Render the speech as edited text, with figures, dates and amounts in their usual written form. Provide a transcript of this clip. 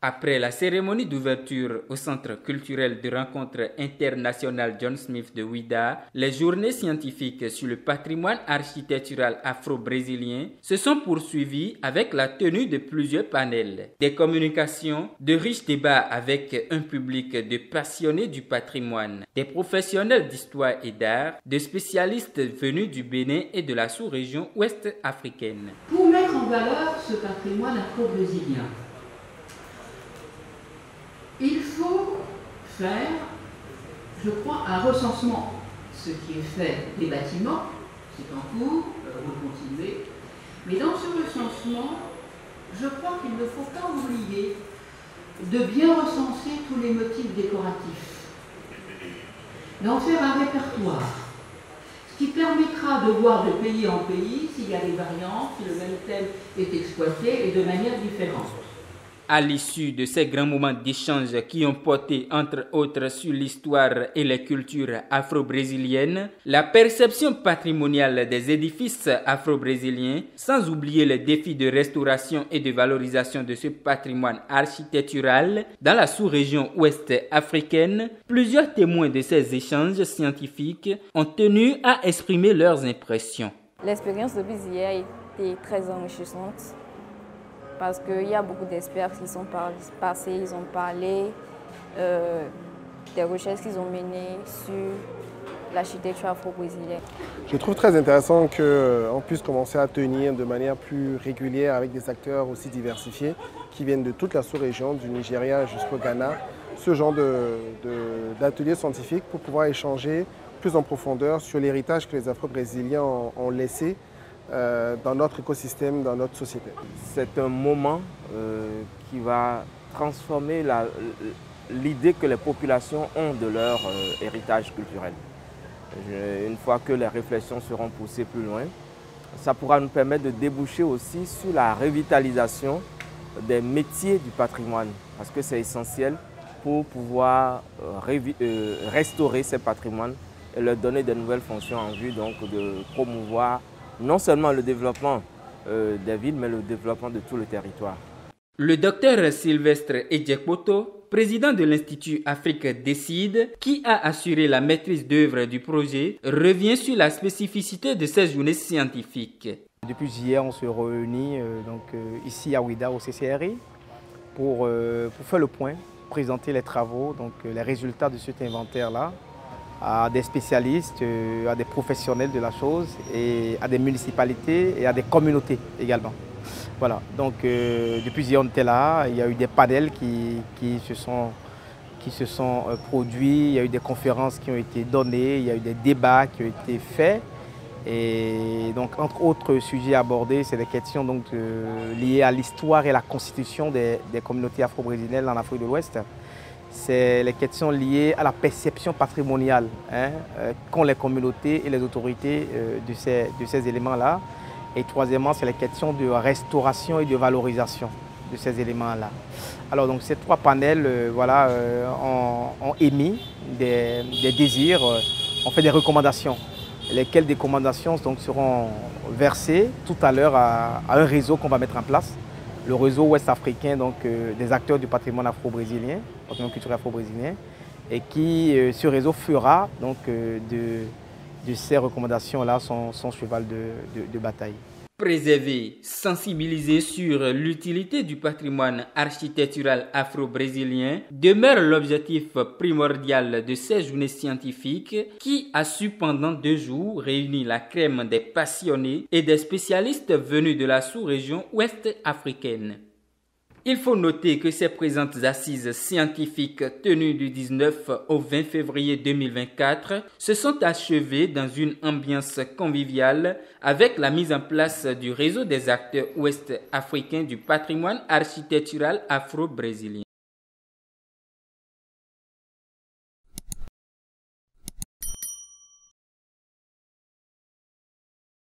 Après la cérémonie d'ouverture au Centre culturel de rencontre internationale John Smith de Ouidah, les journées scientifiques sur le patrimoine architectural afro-brésilien se sont poursuivies avec la tenue de plusieurs panels, des communications, de riches débats avec un public de passionnés du patrimoine, des professionnels d'histoire et d'art, de spécialistes venus du Bénin et de la sous-région ouest africaine. Pour mettre en valeur ce patrimoine afro-brésilien, il faut faire, je crois, un recensement. Ce qui est fait des bâtiments, c'est en cours, vous continuez. Mais dans ce recensement, je crois qu'il ne faut pas oublier de bien recenser tous les motifs décoratifs, d'en faire un répertoire, ce qui permettra de voir de pays en pays s'il y a des variantes, si le même thème est exploité et de manière différente. À l'issue de ces grands moments d'échange qui ont porté entre autres sur l'histoire et les cultures afro-brésiliennes, la perception patrimoniale des édifices afro-brésiliens, sans oublier les défis de restauration et de valorisation de ce patrimoine architectural dans la sous-région ouest africaine, plusieurs témoins de ces échanges scientifiques ont tenu à exprimer leurs impressions. L'expérience depuis hier a été très enrichissante. Parce qu'il y a beaucoup d'experts qui sont passés, ils ont parlé des recherches qu'ils ont menées sur l'architecture afro-brésilienne. Je trouve très intéressant qu'on puisse commencer à tenir de manière plus régulière avec des acteurs aussi diversifiés qui viennent de toute la sous-région, du Nigeria jusqu'au Ghana, ce genre d'ateliers scientifiques pour pouvoir échanger plus en profondeur sur l'héritage que les Afro-Brésiliens ont laissé dans notre écosystème, dans notre société. C'est un moment qui va transformer l'idée que les populations ont de leur héritage culturel. Une fois que les réflexions seront poussées plus loin, ça pourra nous permettre de déboucher aussi sur la revitalisation des métiers du patrimoine, parce que c'est essentiel pour pouvoir restaurer ces patrimoines et leur donner de nouvelles fonctions en vue donc de promouvoir non seulement le développement des villes, mais le développement de tout le territoire. Le docteur Sylvestre Edjekpoto, président de l'Institut Afrique Décide, qui a assuré la maîtrise d'œuvre du projet, revient sur la spécificité de ces journées scientifiques. Depuis hier, on se réunit ici à Ouidah au CCRI pour faire le point, présenter les travaux, les résultats de cet inventaire-là, à des spécialistes, à des professionnels de la chose, et à des municipalités et à des communautés également. Voilà, donc depuis hier on était là, il y a eu des panels qui se sont produits, il y a eu des conférences qui ont été données, il y a eu des débats qui ont été faits. Et donc entre autres sujets abordés, c'est des questions donc, liées à l'histoire et la constitution des communautés afro-brésiliennes en Afrique de l'Ouest. C'est les questions liées à la perception patrimoniale qu'ont les communautés et les autorités de ces éléments-là. Et troisièmement, c'est les questions de restauration et de valorisation de ces éléments-là. Alors donc ces trois panels ont émis des désirs, ont fait des recommandations, lesquelles des recommandations donc, seront versées tout à l'heure à un réseau qu'on va mettre en place. Le réseau ouest-africain des acteurs du patrimoine afro-brésilien, patrimoine culturel afro-brésilien, et qui, ce réseau fera donc, de ces recommandations-là son cheval de bataille. Préserver, sensibiliser sur l'utilité du patrimoine architectural afro-brésilien demeure l'objectif primordial de ces journées scientifiques qui a su pendant 2 jours réunir la crème des passionnés et des spécialistes venus de la sous-région ouest africaine. Il faut noter que ces présentes assises scientifiques tenues du 19 au 20 février 2024 se sont achevées dans une ambiance conviviale avec la mise en place du réseau des acteurs ouest-africains du patrimoine architectural afro-brésilien.